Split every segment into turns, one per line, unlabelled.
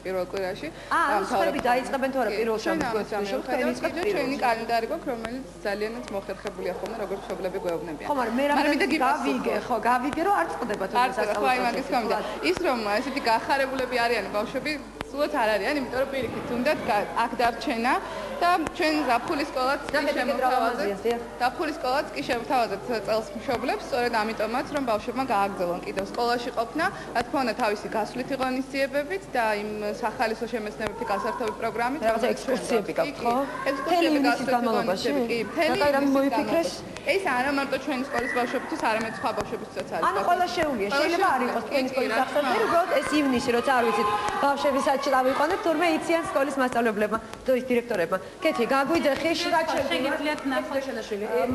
პირველ კვირაში.
სხვები დაიწყებენ თუ არა პირველ შემთხვევაში.
ჩვენი კალენდარი გვაქვს, რომელიც ძალიანაც მოხერხებულია ხოლმე, როგორც მშობლები გვეუბნებიან.
ხო, მაგრამ გავიგე რომ არ წყდება თუნდაც
სასწავლო. ის რომ ესეთი გახარებულები არიან ბავშვები სულაც არ არიან, იმიტომ რომ პირიქით თუნდაც აქ დარჩენა და ჩვენ ზაფხულის სკოლაც კი შევთავაზეთ წელს მშობლებს, სწორედ ამიტომაც რომ ბავშვებმა გააგრძელონ კიდევ სკოლაში ყოფნა, რა თქმა უნდა თავისი გასვლითი ღონისძიებებით და იმ სახალისო შემეცნებითი გასართობი პროგრამით.
რაღაცა ექსკურსიები გაქვთ, ხო?
ექსკურსიები განმავლობაში.
ნატა რამე მოიფიქრეს?
ეს არა მარტო ჩვენი სკოლის ბავშვებისთვის, არამედ სხვა ბავშვებისთვისაც არის.
ანუ ყველა შეუძლია. შეიძლება არ იყოს თქვენი სკოლის აღსაწერი, უბრალოდ ეს ივნისი, როცა არ ვიცით, ბავშვები საჭი დავიყვანეთ, თურმე იციან სკოლის მასწავლებლებმა, დირექტორებმა. კეთი, გაგვიძახი,
შეგიძლიათ ნახოთ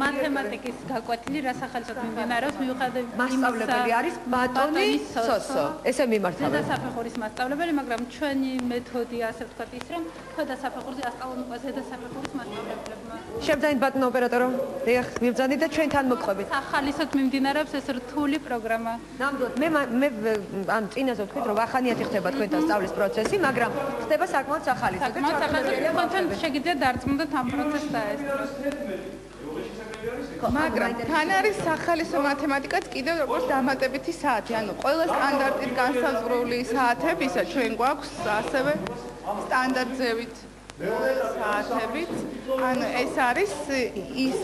მათემატიკის გაკვეთილი რა სახელმწიფო მიმდინარეობს მიუხედავად
მასწავლებელი არის ბატონი სოსო. ესე მიმართავენ.
ზედასაფეხურის მასწავლებელი, მაგრამ ჩვენი მეთოდი ასე ვთქვათ ის რომ ზედასაფეხურზე ასწავლონ უკვე ზედასაფეხურის მასწავლებლებმა.
შევძანით ბატონო ოპერატორო. დიახ, მივძანით და ჩვენთან მოგყვებით.
სახალისოდ მიმდინარეობს ეს რთული პროგრამა.
ნამდვილად მე ან წინაზე ვთქვით რომ ახანიათი ხდება თქვენთან სწავლის პროცესი, მაგრამ ხდება საკმაოდ სახალისო.
თქვენ შეგიძლიათ დარწმუნდეთ ამ პროცესს დაესწროთ.
მაგრამ თან არის სახალისო მათემატიკაც კიდევ როგორც დამატებითი საათი, ანუ ყველა სტანდარტით განსაზღვრული საათებისა ჩვენ გვაქვს ასევე სტანდარტზევით საათებით. ანუ ეს არის ის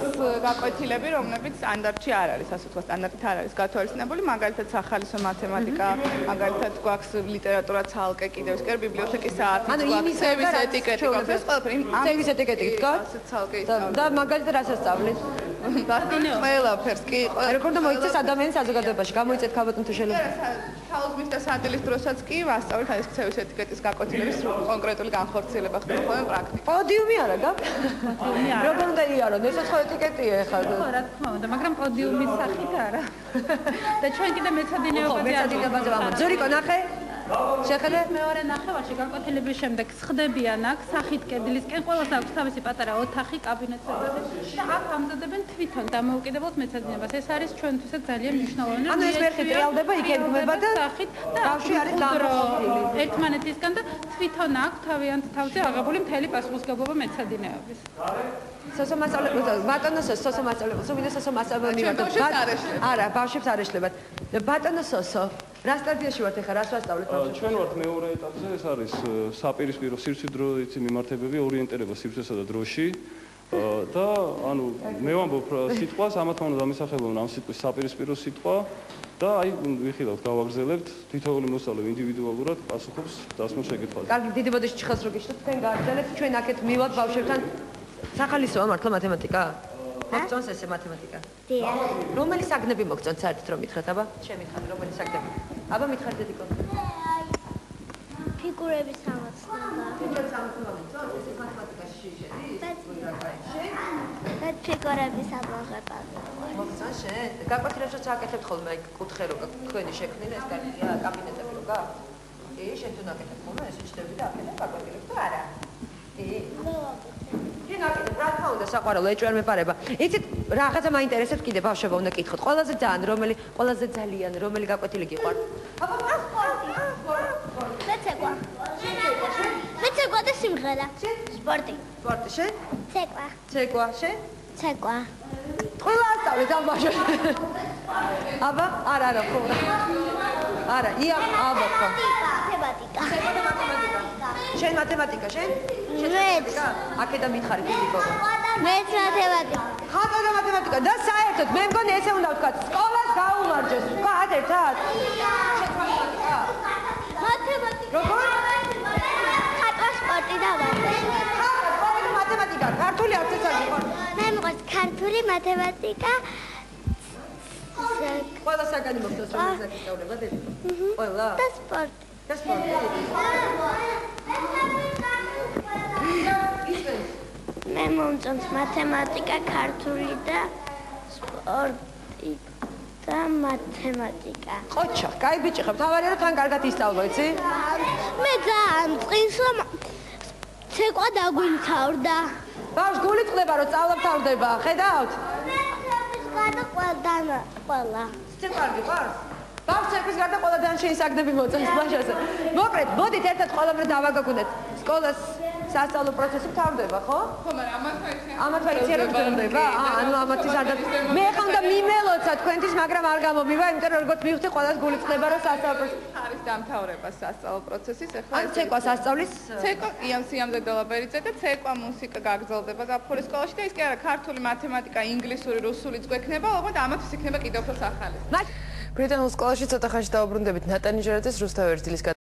გაკვეთილები, რომლებიც სტანდარტში არ არის, ასე ვთქვათ, სტანდარტით არ არის გათვალისწინებული, მაგალითად სახალისო მათემატიკა, მაგალითად გვაქვს ლიტერატურა ცალკე, კიდევ ის კი ბიბლიოთეკის საათი, გვაქვს სევის ეტიკეტი, გვაქვს ეს ყველაფერი.
სევის ეტიკეტი გქონთ?
ცალკე ის
და მაგალითად რა სასწავლეთ?
ყველაფერს კი.
როგორ და მოიცეს ადამიანის საზოგადოებაში, გამოიწეთ ქაბატონ თუ შეიძლება.
თაუზმის და სადილის დროსაც კი ვასწავლეთ ეს სევის ეტიკეტის გაკვეთილების კონკრეტული განხორციელება ხდება ხოლმე პრაქტიკა.
პოდიუმი არა გაქვს? როგორ უნდა იარონ? ეს ხო ეტიკეტია ახლა.
ხო, რა თქმა უნდა, მაგრამ პოდიუმის სახით არა. და ჩვენ კიდე მეცადინეობაზე
ვამბობთ. ზურიკო ნახე? შეხედე?
მეორე ნახევარში გაკვეთილების შემდეგ სხდებიან აქ სახით კედლისკენ, ყველას აქვს თავისი პატარა ოთახი, კაბინეტები და აქ ამზადებენ თვითონ დამოუკიდებელ მეცადინებას. ეს არის ჩვენთვისაც ძალიან მნიშვნელოვანი.
ანუ ეს მერხი ტრიალდება, იქ და
სახით და
ბავშვი არის დამოუკიდებელი.
ერთმანეთისგან და თვითონ აქვს თავიანთ თავზე აღებული მთელი პასუხისმგებლობა მეცადინეობის.
სოსო მასწავლებელი, ბატონო სოსო მასწავლებელი, სულ სოსო მასწავლებელი არა, ბავშვებს არ ეშლებათ. ბატონო სოსო, რა სტადიაში ვართ ახლა, რას ვასწავლეთ ბავშვებს?
ჩვენ ვართ მეორე ეტაპზე, ეს არის საპირისპირო სივრციდროითი მიმართებები, ორიენტირება სივრცესა და დროში. და ანუ მე ვამბობ სიტყვას, ამათ უნდა დამისახებონ ამ სიტყვის საპირისპირო სიტყვა და აი ვიხილავთ, გავაგრძელებთ თითოეული მოსწავლე ინდივიდუალურად პასუხობს დასმულ შეკითხვაზე.
კარგი, დიდი ბოდიში ჭხას რო გიშლით, თქვენ გააგრძელებთ, ჩვენ აქეთ მივად ბავშვებთან სახალისოა მართლა მათემატიკა? მოგწონს ესე მათემატიკა?
დიახ.
რომელი საგნები მოგწონთ საერთოდ რომ მითხრათ, აბა? შემითხარ, რომელი საგნები? აბა მითხარ დედიკო.
ფიგურების ამოცნობა.
ფიგურების ამოცნობა მოგწონთ? ეს მათემატიკაში შედის?
მე ფიგურების ამოღება.
მოგწონს შენ? გაკვეთილებს აკეთებთ ხოლმე აი კუთხე რო გაქვთ თქვენი შექმნილი ეს კარტია, კაბინეტები რო გაქვთ? შენ თუ ნაკეთებ ხოლმე ეს შეჭდები და აკეთებ გაკვეთილებს თუ არა? რა თქმა უნდა საყვარელო ეჭვი არ მეპარება. იცით რაღაცა მაინტერესებს კიდე ბავშვებო უნდა კითხოთ. ყველაზე ძალიან რომელი გაკვეთილი გიყვართ?
მეცეკვა. მეცეკვა და სიმღერა. სპორტი.
სპორტი შენ?
ცეკვა.
ცეკვა შენ?
ცეკვა.
ყველა ასწავლეთ ამ ბავშვებს. აბა არა ხო. არა, აბა ხო.
მათემატიკა.
შენ მათემატიკა შენ?
მეც.
აქედან მითხარი ფიზიკო.
მეც მათემატიკა.
ხატვა და მათემატიკა და საერთოდ მე მგონი ესე უნდა ვთქვა, სკოლას გაუმარჯოს. ვთქვათ ერთად.
მათემატიკა.
როგორ?
ხატვა, სპორტი და
მათემატიკა, ქართული არც ეს არის ხო?
მე მყავს ქართული მათემატიკა.
ყველა საგანი მოგწონს რომ ისწავლება დედიკო? ყველა?
და სპორტი.
და სპორტი.
მე მომწონს მათემატიკა, ქართული და სპორტი და მათემატიკა.
ყოჩა, კაი ბიჭი ხარ, თავარია რომ თან კარგად ისწავლო, იცი?
მე ძალიან წინს რომ ცეკვა დაგვიმთავრდა.
ბავშვ გული წყდება რომ სწავლობთავდება, ხედავთ?
მე ყველა.
ცეკვარგი ყავს? ბავშვს ცეკვის გარდა ყველა ძალიან შეისაგდები მოწონს ბაშაზე. მოკლედ, მოდით ერთად ყველამ დავაგაგუნდეთ. სკოლას სასწავლო პროცესი მთავრდება, ხო?
ხო, მაგრამ
ამათ ვაიცია რომ გრძელდება? ანუ ამათის არ და მე ხან და მიმელოცა თქვენთვის, მაგრამ არ გამომივა, იმიტომ რომ როგორც მივხვდი, ყველას გული წდება რომ სასწავლო პროცესი
არის დამთავრება სასწავლო პროცესის, ახლა
ან ცეკვა სასწავლის
ცეკვა იამსიამზე დოლაბერიძე და ცეკვა მუსიკა გაგრძელდება ზაფხულის სკოლაში და ის კი არა ქართული მათემატიკა, ინგლისური, რუსულიც გვექნება, ოღონდ ამათთვის იქნება კიდევ უფრო სახალი.
ბრიტანულ სკოლაში ცოტა ხანში დავუბრუნდებით ნატანი ჟერაძეს რუსთავ ერთილის